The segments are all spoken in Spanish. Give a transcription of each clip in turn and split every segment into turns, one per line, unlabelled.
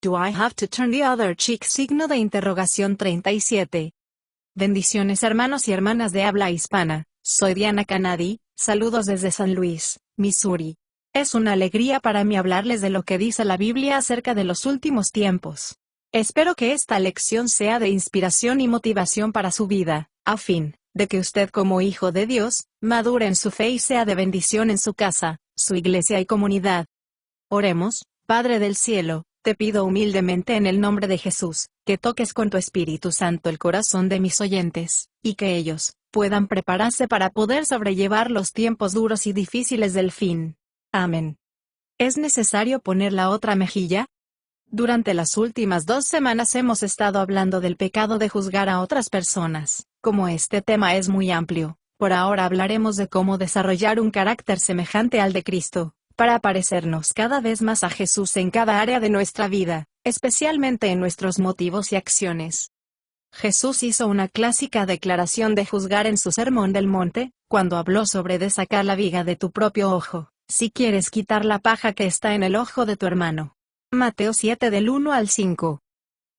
Do I have to turn the other cheek? Signo de interrogación 37. Bendiciones hermanos y hermanas de habla hispana, soy Diana Canadi, saludos desde San Luis, Missouri. Es una alegría para mí hablarles de lo que dice la Biblia acerca de los últimos tiempos. Espero que esta lección sea de inspiración y motivación para su vida, a fin de que usted como hijo de Dios, madure en su fe y sea de bendición en su casa, su iglesia y comunidad. Oremos. Padre del cielo, te pido humildemente en el nombre de Jesús, que toques con tu Espíritu Santo el corazón de mis oyentes, y que ellos puedan prepararse para poder sobrellevar los tiempos duros y difíciles del fin. Amén. ¿Es necesario poner la otra mejilla? Durante las últimas 2 semanas hemos estado hablando del pecado de juzgar a otras personas. Como este tema es muy amplio, por ahora hablaremos de cómo desarrollar un carácter semejante al de Cristo, para parecernos cada vez más a Jesús en cada área de nuestra vida, especialmente en nuestros motivos y acciones. Jesús hizo una clásica declaración de juzgar en su Sermón del Monte, cuando habló sobre de sacar la viga de tu propio ojo, si quieres quitar la paja que está en el ojo de tu hermano. Mateo 7 del 1 al 5.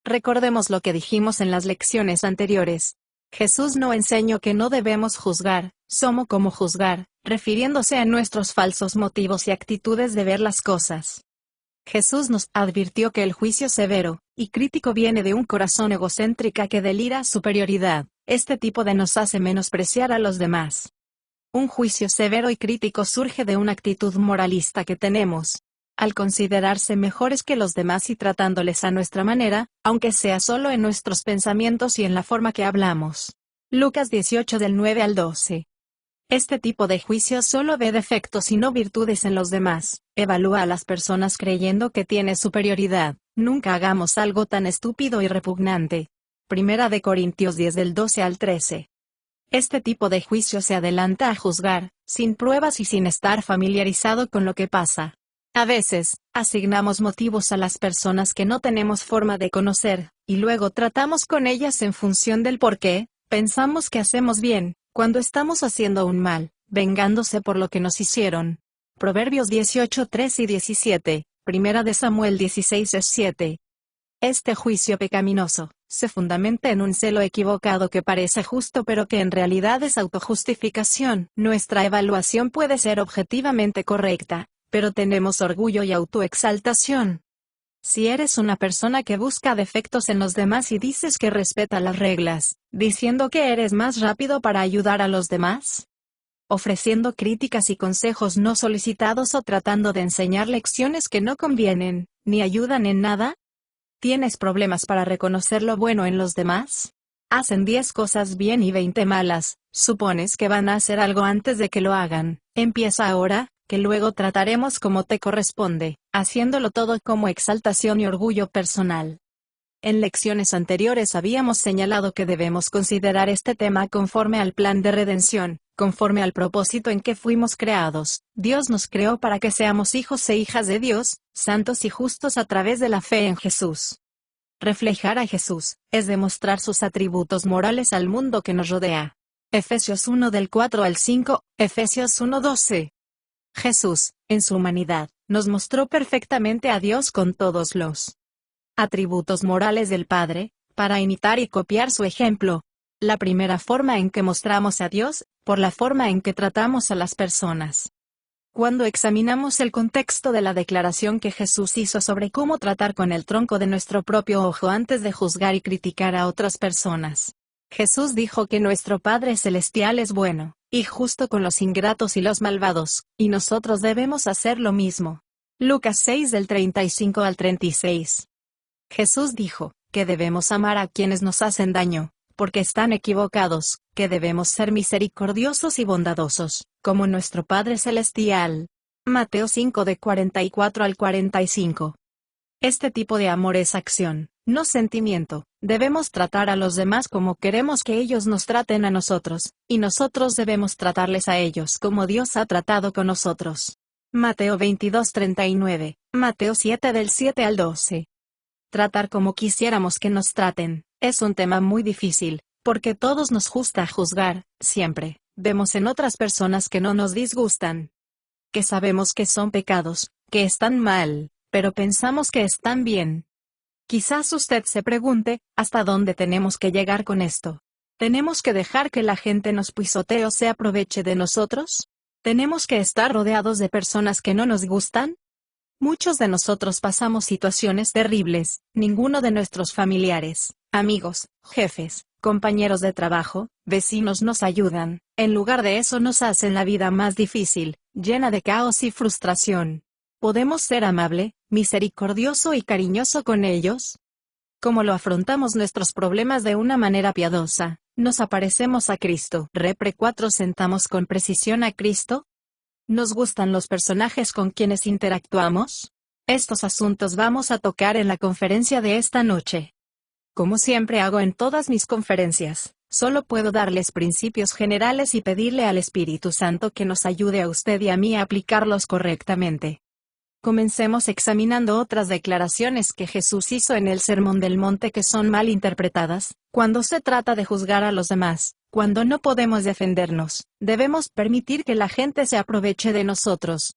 Recordemos lo que dijimos en las lecciones anteriores. Jesús no enseñó que no debemos juzgar, solo cómo juzgar, refiriéndose a nuestros falsos motivos y actitudes de ver las cosas. Jesús nos advirtió que el juicio severo y crítico viene de un corazón egocéntrico que delira superioridad. Este tipo de nos hace menospreciar a los demás. Un juicio severo y crítico surge de una actitud moralista que tenemos, al considerarse mejores que los demás y tratándoles a nuestra manera, aunque sea solo en nuestros pensamientos y en la forma que hablamos. Lucas 18 del 9 al 12. Este tipo de juicio solo ve defectos y no virtudes en los demás. Evalúa a las personas creyendo que tiene superioridad. Nunca hagamos algo tan estúpido y repugnante. Primera de Corintios 10 del 12 al 13. Este tipo de juicio se adelanta a juzgar, sin pruebas y sin estar familiarizado con lo que pasa. A veces, asignamos motivos a las personas que no tenemos forma de conocer, y luego tratamos con ellas en función del por qué. Pensamos que hacemos bien, cuando estamos haciendo un mal, vengándose por lo que nos hicieron. Proverbios 18, 3 y 17, Primera de Samuel 16, 7. Este juicio pecaminoso se fundamenta en un celo equivocado que parece justo pero que en realidad es autojustificación. Nuestra evaluación puede ser objetivamente correcta, pero tenemos orgullo y autoexaltación. Si eres una persona que busca defectos en los demás y dices que respeta las reglas, diciendo que eres más rápido para ayudar a los demás, ofreciendo críticas y consejos no solicitados o tratando de enseñar lecciones que no convienen, ni ayudan en nada, ¿tienes problemas para reconocer lo bueno en los demás? Hacen 10 cosas bien y 20 malas, supones que van a hacer algo antes de que lo hagan. Empieza ahora, que luego trataremos como te corresponde, haciéndolo todo como exaltación y orgullo personal. En lecciones anteriores habíamos señalado que debemos considerar este tema conforme al plan de redención, conforme al propósito en que fuimos creados. Dios nos creó para que seamos hijos e hijas de Dios, santos y justos a través de la fe en Jesús. Reflejar a Jesús es demostrar sus atributos morales al mundo que nos rodea. Efesios 1 del 4 al 5, Efesios 1:12. Jesús, en su humanidad, nos mostró perfectamente a Dios con todos los atributos morales del Padre, para imitar y copiar su ejemplo. La primera forma en que mostramos a Dios, por la forma en que tratamos a las personas. Cuando examinamos el contexto de la declaración que Jesús hizo sobre cómo tratar con el tronco de nuestro propio ojo antes de juzgar y criticar a otras personas, Jesús dijo que nuestro Padre Celestial es bueno y justo con los ingratos y los malvados, y nosotros debemos hacer lo mismo. Lucas 6 del 35 al 36. Jesús dijo que debemos amar a quienes nos hacen daño, porque están equivocados, que debemos ser misericordiosos y bondadosos, como nuestro Padre Celestial. Mateo 5 de 44 al 45. Este tipo de amor es acción, no sentimiento. Debemos tratar a los demás como queremos que ellos nos traten a nosotros, y nosotros debemos tratarles a ellos como Dios ha tratado con nosotros. Mateo 22:39, Mateo 7 del 7 al 12. Tratar como quisiéramos que nos traten, es un tema muy difícil, porque todos nos gusta juzgar, siempre. Vemos en otras personas que no nos disgustan, que sabemos que son pecados, que están mal, pero pensamos que están bien. Quizás usted se pregunte, ¿hasta dónde tenemos que llegar con esto? ¿Tenemos que dejar que la gente nos pisotee o se aproveche de nosotros? ¿Tenemos que estar rodeados de personas que no nos gustan? Muchos de nosotros pasamos situaciones terribles, ninguno de nuestros familiares, amigos, jefes, compañeros de trabajo, vecinos nos ayudan, en lugar de eso nos hacen la vida más difícil, llena de caos y frustración. ¿Podemos ser amable, misericordioso y cariñoso con ellos? ¿Cómo lo afrontamos nuestros problemas de una manera piadosa? ¿Nos aparecemos a Cristo? Repre 4 ¿Sentamos con precisión a Cristo? ¿Nos gustan los personajes con quienes interactuamos? Estos asuntos vamos a tocar en la conferencia de esta noche. Como siempre hago en todas mis conferencias, solo puedo darles principios generales y pedirle al Espíritu Santo que nos ayude a usted y a mí a aplicarlos correctamente. Comencemos examinando otras declaraciones que Jesús hizo en el Sermón del Monte que son mal interpretadas. Cuando se trata de juzgar a los demás, cuando no podemos defendernos, debemos permitir que la gente se aproveche de nosotros.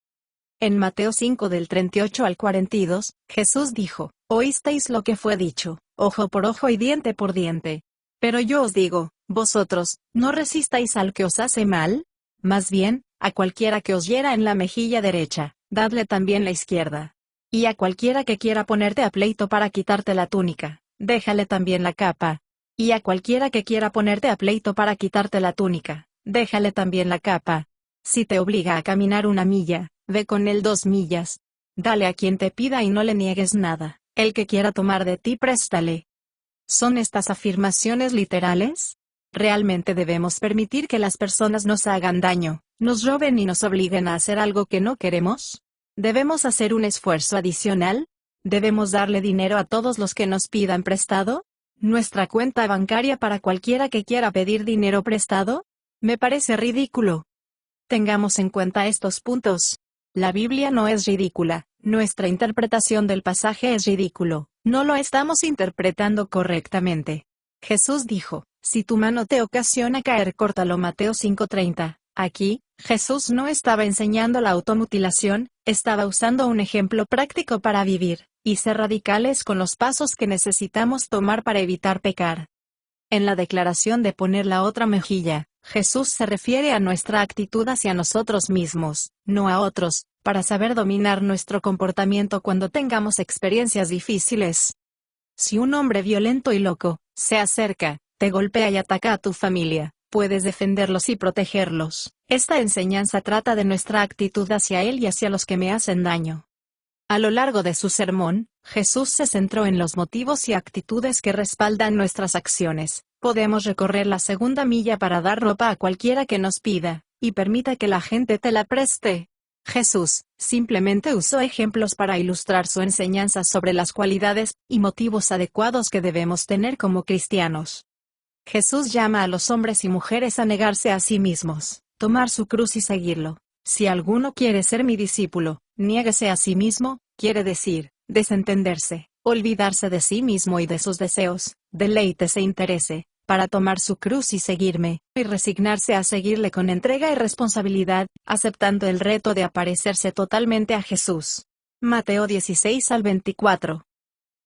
En Mateo 5 del 38 al 42, Jesús dijo, «Oísteis lo que fue dicho, ojo por ojo y diente por diente. Pero yo os digo, vosotros, no resistáis al que os hace mal, más bien, a cualquiera que os hiera en la mejilla derecha, dadle también la izquierda. Y a cualquiera que quiera ponerte a pleito para quitarte la túnica, déjale también la capa. Y a cualquiera que quiera ponerte a pleito para quitarte la túnica, déjale también la capa. Si te obliga a caminar 1 milla, ve con él 2 millas. Dale a quien te pida y no le niegues nada, el que quiera tomar de ti préstale». ¿Son estas afirmaciones literales? ¿Realmente debemos permitir que las personas nos hagan daño, nos roben y nos obliguen a hacer algo que no queremos? ¿Debemos hacer un esfuerzo adicional? ¿Debemos darle dinero a todos los que nos pidan prestado? ¿Nuestra cuenta bancaria para cualquiera que quiera pedir dinero prestado? Me parece ridículo. Tengamos en cuenta estos puntos. La Biblia no es ridícula, nuestra interpretación del pasaje es ridículo, no lo estamos interpretando correctamente. Jesús dijo, «Si tu mano te ocasiona caer, córtalo». Mateo 5:30. Aquí, Jesús no estaba enseñando la automutilación, estaba usando un ejemplo práctico para vivir, y ser radicales con los pasos que necesitamos tomar para evitar pecar. En la declaración de poner la otra mejilla, Jesús se refiere a nuestra actitud hacia nosotros mismos, no a otros, para saber dominar nuestro comportamiento cuando tengamos experiencias difíciles. Si un hombre violento y loco se acerca, te golpea y ataca a tu familia, puedes defenderlos y protegerlos. Esta enseñanza trata de nuestra actitud hacia él y hacia los que me hacen daño. A lo largo de su sermón, Jesús se centró en los motivos y actitudes que respaldan nuestras acciones. Podemos recorrer la 2ª milla para dar ropa a cualquiera que nos pida, y permita que la gente te la preste. Jesús simplemente usó ejemplos para ilustrar su enseñanza sobre las cualidades y motivos adecuados que debemos tener como cristianos. Jesús llama a los hombres y mujeres a negarse a sí mismos, tomar su cruz y seguirlo. Si alguno quiere ser mi discípulo, niéguese a sí mismo, quiere decir, desentenderse, olvidarse de sí mismo y de sus deseos, deleítese e interese, para tomar su cruz y seguirme, y resignarse a seguirle con entrega y responsabilidad, aceptando el reto de aparecerse totalmente a Jesús. Mateo 16 al 24.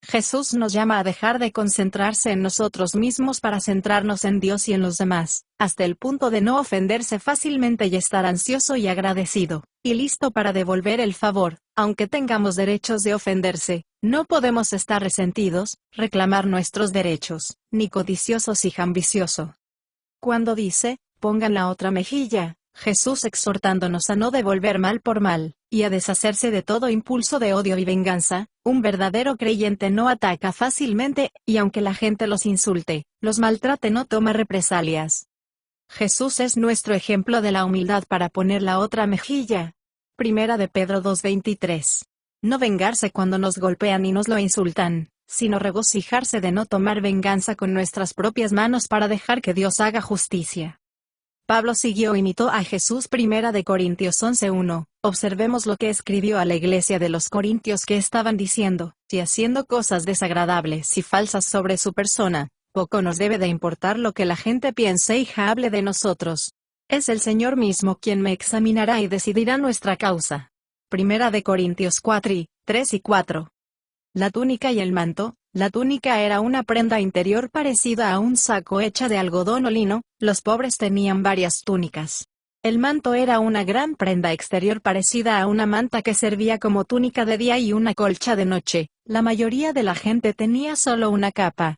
Jesús nos llama a dejar de concentrarse en nosotros mismos para centrarnos en Dios y en los demás, hasta el punto de no ofenderse fácilmente y estar ansioso y agradecido, y listo para devolver el favor, aunque tengamos derechos de ofenderse. No podemos estar resentidos, reclamar nuestros derechos, ni codiciosos y ambiciosos. Cuando dice, pongan la otra mejilla, Jesús exhortándonos a no devolver mal por mal, y a deshacerse de todo impulso de odio y venganza. Un verdadero creyente no ataca fácilmente, y aunque la gente los insulte, los maltrate, no toma represalias. Jesús es nuestro ejemplo de la humildad para poner la otra mejilla. Primera de Pedro 2:23. No vengarse cuando nos golpean y nos lo insultan, sino regocijarse de no tomar venganza con nuestras propias manos para dejar que Dios haga justicia. Pablo siguió e imitó a Jesús. Primera de Corintios 11:1. Observemos lo que escribió a la iglesia de los Corintios que estaban diciendo, si haciendo cosas desagradables y falsas sobre su persona, poco nos debe de importar lo que la gente piense y hable de nosotros. Es el Señor mismo quien me examinará y decidirá nuestra causa. Primera de Corintios 4:3 y 4. La túnica y el manto, La túnica era una prenda interior parecida a un saco hecha de algodón o lino. Los pobres tenían varias túnicas. El manto era una gran prenda exterior parecida a una manta que servía como túnica de día y una colcha de noche. La mayoría de la gente tenía solo una capa.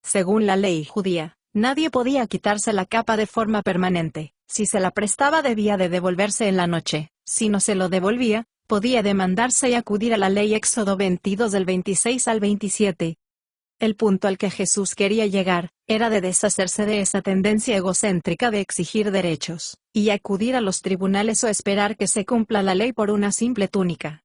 Según la ley judía, nadie podía quitarse la capa de forma permanente. Si se la prestaba debía de devolverse en la noche. Si no se lo devolvía, podía demandarse y acudir a la ley Éxodo 22 del 26 al 27. El punto al que Jesús quería llegar, era de deshacerse de esa tendencia egocéntrica de exigir derechos, y acudir a los tribunales o esperar que se cumpla la ley por una simple túnica.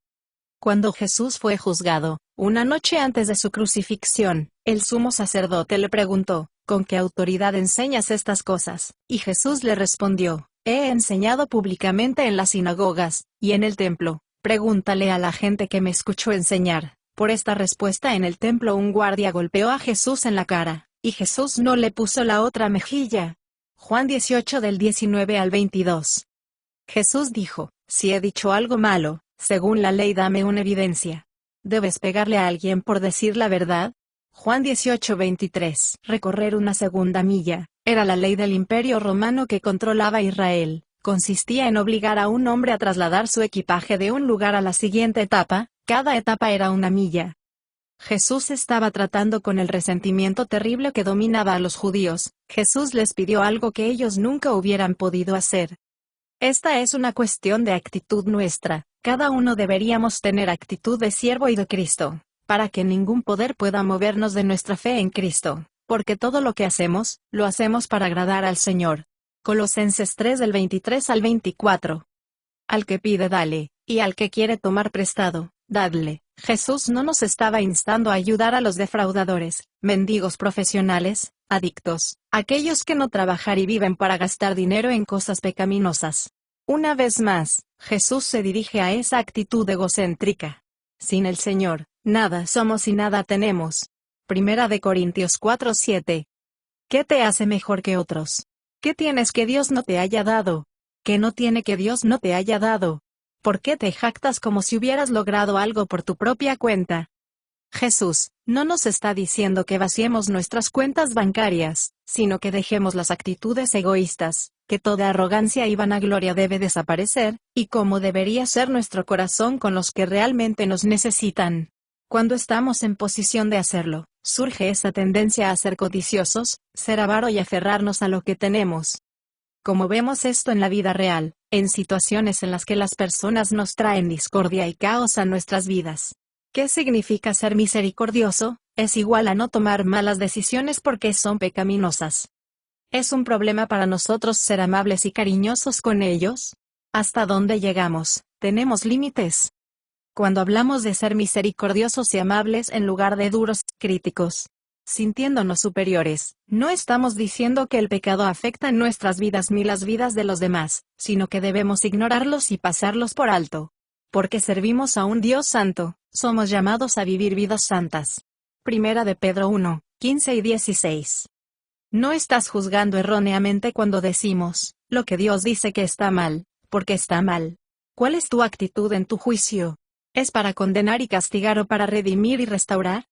Cuando Jesús fue juzgado, una noche antes de su crucifixión, el sumo sacerdote le preguntó, ¿con qué autoridad enseñas estas cosas? Y Jesús le respondió, he enseñado públicamente en las sinagogas, y en el templo. Pregúntale a la gente que me escuchó enseñar. Por esta respuesta en el templo un guardia golpeó a Jesús en la cara, y Jesús no le puso la otra mejilla. Juan 18 del 19 al 22. Jesús dijo, si he dicho algo malo, según la ley dame una evidencia. ¿Debes pegarle a alguien por decir la verdad? Juan 18:23. Recorrer una segunda milla, era la ley del Imperio Romano que controlaba Israel. Consistía en obligar a un hombre a trasladar su equipaje de un lugar a la siguiente etapa. Cada etapa era una milla. Jesús estaba tratando con el resentimiento terrible que dominaba a los judíos. Jesús les pidió algo que ellos nunca hubieran podido hacer. Esta es una cuestión de actitud nuestra. Cada uno deberíamos tener actitud de siervo y de Cristo, para que ningún poder pueda movernos de nuestra fe en Cristo, porque todo lo que hacemos, lo hacemos para agradar al Señor. Colosenses 3 del 23 al 24. Al que pide dale, y al que quiere tomar prestado, dadle. Jesús no nos estaba instando a ayudar a los defraudadores, mendigos profesionales, adictos, aquellos que no trabajan y viven para gastar dinero en cosas pecaminosas. Una vez más, Jesús se dirige a esa actitud egocéntrica. Sin el Señor, nada somos y nada tenemos. Primera de Corintios 4:7. ¿Qué te hace mejor que otros? ¿Qué tienes que Dios no te haya dado? ¿Qué no tiene que Dios no te haya dado? ¿Por qué te jactas como si hubieras logrado algo por tu propia cuenta? Jesús no nos está diciendo que vaciemos nuestras cuentas bancarias, sino que dejemos las actitudes egoístas, que toda arrogancia y vanagloria debe desaparecer, y cómo debería ser nuestro corazón con los que realmente nos necesitan. Cuando estamos en posición de hacerlo, surge esa tendencia a ser codiciosos, ser avaro y aferrarnos a lo que tenemos. Como vemos esto en la vida real, en situaciones en las que las personas nos traen discordia y caos a nuestras vidas. ¿Qué significa ser misericordioso? Es igual a no tomar malas decisiones porque son pecaminosas. ¿Es un problema para nosotros ser amables y cariñosos con ellos? ¿Hasta dónde llegamos? ¿Tenemos límites? Cuando hablamos de ser misericordiosos y amables en lugar de duros, críticos, sintiéndonos superiores, no estamos diciendo que el pecado afecta en nuestras vidas ni las vidas de los demás, sino que debemos ignorarlos y pasarlos por alto. Porque servimos a un Dios santo, somos llamados a vivir vidas santas. Primera de Pedro 1, 15 y 16. No estás juzgando erróneamente cuando decimos, lo que Dios dice que está mal, porque está mal. ¿Cuál es tu actitud en tu juicio? ¿Es para condenar y castigar o para redimir y restaurar?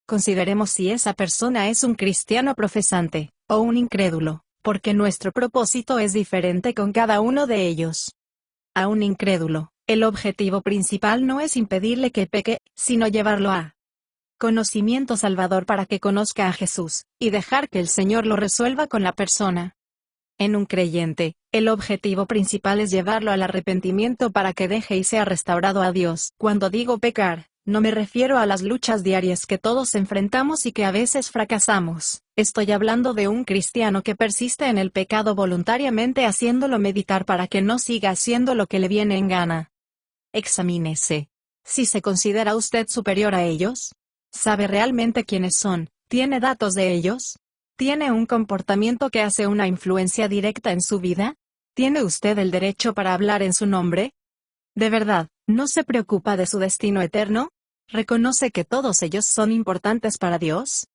Consideremos si esa persona es un cristiano profesante, o un incrédulo, porque nuestro propósito es diferente con cada uno de ellos. A un incrédulo, el objetivo principal no es impedirle que peque, sino llevarlo a conocimiento salvador para que conozca a Jesús, y dejar que el Señor lo resuelva con la persona. En un creyente, el objetivo principal es llevarlo al arrepentimiento para que deje y sea restaurado a Dios. Cuando digo pecar, no me refiero a las luchas diarias que todos enfrentamos y que a veces fracasamos. Estoy hablando de un cristiano que persiste en el pecado voluntariamente haciéndolo meditar para que no siga haciendo lo que le viene en gana. Examínese. Si se considera usted superior a ellos, ¿sabe realmente quiénes son? ¿Tiene datos de ellos? ¿Tiene un comportamiento que hace una influencia directa en su vida? ¿Tiene usted el derecho para hablar en su nombre? ¿De verdad, no se preocupa de su destino eterno? ¿Reconoce que todos ellos son importantes para Dios?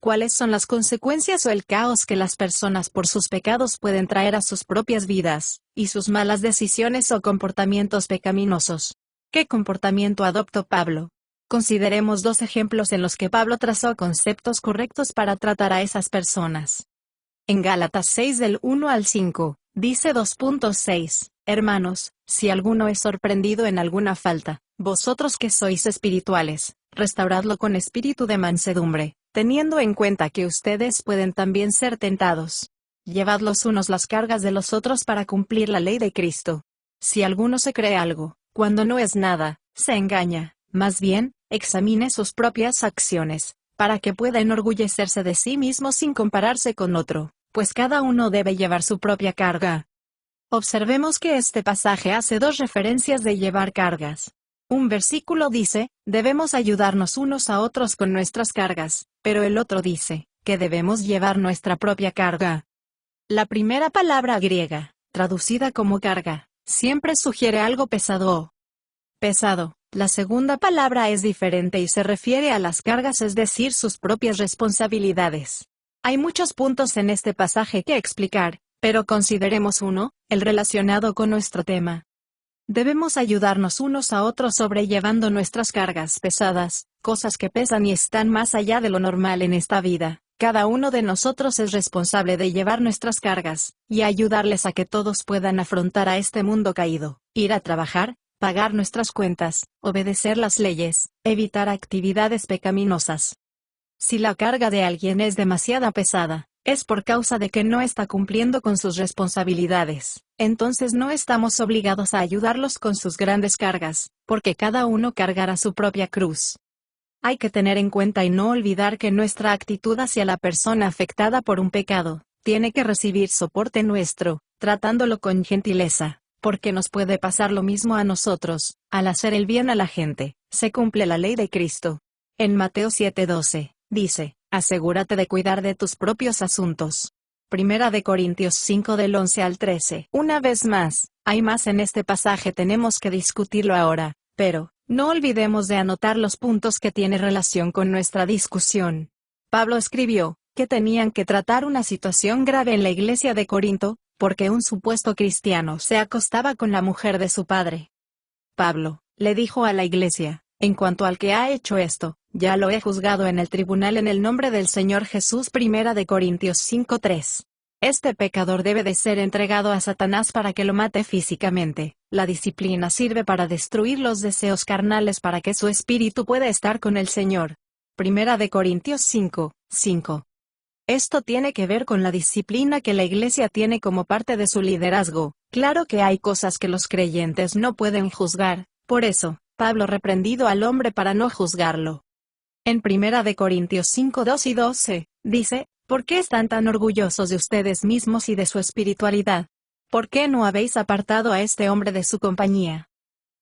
¿Cuáles son las consecuencias o el caos que las personas por sus pecados pueden traer a sus propias vidas, y sus malas decisiones o comportamientos pecaminosos? ¿Qué comportamiento adoptó Pablo? Consideremos dos ejemplos en los que Pablo trazó conceptos correctos para tratar a esas personas. En Gálatas 6 del 1 al 5, dice 2.6, hermanos, si alguno es sorprendido en alguna falta, vosotros que sois espirituales, restauradlo con espíritu de mansedumbre, teniendo en cuenta que ustedes pueden también ser tentados. Llevad los unos las cargas de los otros para cumplir la ley de Cristo. Si alguno se cree algo, cuando no es nada, se engaña, más bien, examine sus propias acciones, para que pueda enorgullecerse de sí mismo sin compararse con otro, pues cada uno debe llevar su propia carga. Observemos que este pasaje hace dos referencias de llevar cargas. Un versículo dice, debemos ayudarnos unos a otros con nuestras cargas, pero el otro dice, que debemos llevar nuestra propia carga. La primera palabra griega, traducida como carga, siempre sugiere algo pesado o pesado. La segunda palabra es diferente y se refiere a las cargas, es decir, sus propias responsabilidades. Hay muchos puntos en este pasaje que explicar, pero consideremos uno, el relacionado con nuestro tema. Debemos ayudarnos unos a otros sobrellevando nuestras cargas pesadas, cosas que pesan y están más allá de lo normal en esta vida. Cada uno de nosotros es responsable de llevar nuestras cargas, y ayudarles a que todos puedan afrontar a este mundo caído, ir a trabajar, pagar nuestras cuentas, obedecer las leyes, evitar actividades pecaminosas. Si la carga de alguien es demasiado pesada, es por causa de que no está cumpliendo con sus responsabilidades. Entonces no estamos obligados a ayudarlos con sus grandes cargas, porque cada uno cargará su propia cruz. Hay que tener en cuenta y no olvidar que nuestra actitud hacia la persona afectada por un pecado, tiene que recibir soporte nuestro, tratándolo con gentileza, porque nos puede pasar lo mismo a nosotros. Al hacer el bien a la gente, se cumple la ley de Cristo. En Mateo 7:12, dice, asegúrate de cuidar de tus propios asuntos. Primera de Corintios 5 del 11 al 13. Una vez más, hay más en este pasaje, tenemos que discutirlo ahora, pero no olvidemos de anotar los puntos que tienen relación con nuestra discusión. Pablo escribió que tenían que tratar una situación grave en la iglesia de Corinto, porque un supuesto cristiano se acostaba con la mujer de su padre. Pablo le dijo a la iglesia, en cuanto al que ha hecho esto, ya lo he juzgado en el tribunal en el nombre del Señor Jesús. Primera de Corintios 5:3. Este pecador debe de ser entregado a Satanás para que lo mate físicamente. La disciplina sirve para destruir los deseos carnales para que su espíritu pueda estar con el Señor. Primera de Corintios 5:5. Esto tiene que ver con la disciplina que la iglesia tiene como parte de su liderazgo. Claro que hay cosas que los creyentes no pueden juzgar, por eso, Pablo reprendido al hombre para no juzgarlo. En Primera de Corintios 5:2 y 12, dice, ¿por qué están tan orgullosos de ustedes mismos y de su espiritualidad? ¿Por qué no habéis apartado a este hombre de su compañía?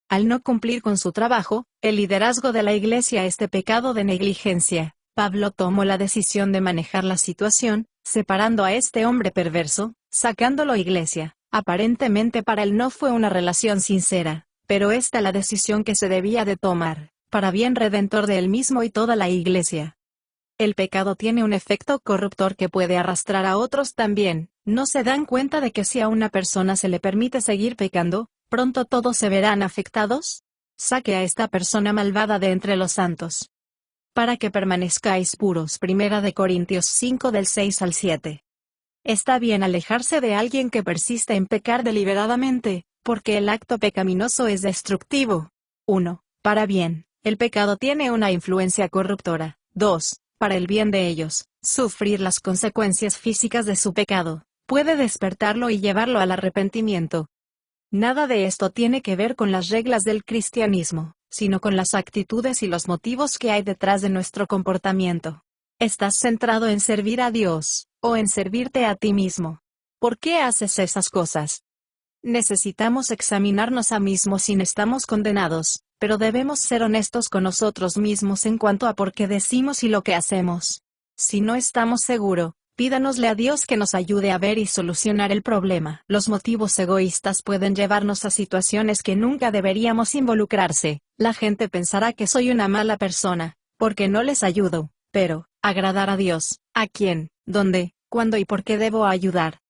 Al no cumplir con su trabajo, el liderazgo de la iglesia, este pecado de negligencia, Pablo tomó la decisión de manejar la situación, separando a este hombre perverso, sacándolo a iglesia. Aparentemente para él no fue una relación sincera, pero esta es la decisión que se debía de tomar, para bien redentor de él mismo y toda la iglesia. El pecado tiene un efecto corruptor que puede arrastrar a otros también. ¿No se dan cuenta de que si a una persona se le permite seguir pecando, pronto todos se verán afectados? Saque a esta persona malvada de entre los santos, para que permanezcáis puros. Primera de Corintios 5 del 6 al 7. Está bien alejarse de alguien que persiste en pecar deliberadamente, porque el acto pecaminoso es destructivo. 1. Para bien, el pecado tiene una influencia corruptora. 2. Para el bien de ellos, sufrir las consecuencias físicas de su pecado, puede despertarlo y llevarlo al arrepentimiento. Nada de esto tiene que ver con las reglas del cristianismo, sino con las actitudes y los motivos que hay detrás de nuestro comportamiento. ¿Estás centrado en servir a Dios, o en servirte a ti mismo? ¿Por qué haces esas cosas? Necesitamos examinarnos a mismos si no estamos condenados, pero debemos ser honestos con nosotros mismos en cuanto a por qué decimos y lo que hacemos. Si no estamos seguros, pídanosle a Dios que nos ayude a ver y solucionar el problema. Los motivos egoístas pueden llevarnos a situaciones que nunca deberíamos involucrarse. La gente pensará que soy una mala persona, porque no les ayudo, pero, agradar a Dios, ¿a quién, dónde, cuándo y por qué debo ayudar?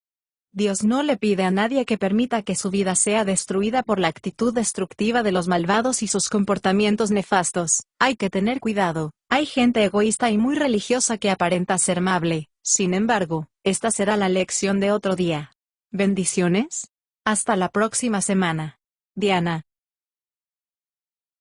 Dios no le pide a nadie que permita que su vida sea destruida por la actitud destructiva de los malvados y sus comportamientos nefastos. Hay que tener cuidado. Hay gente egoísta y muy religiosa que aparenta ser amable. Sin embargo, esta será la lección de otro día. Bendiciones. Hasta la próxima semana. Diana.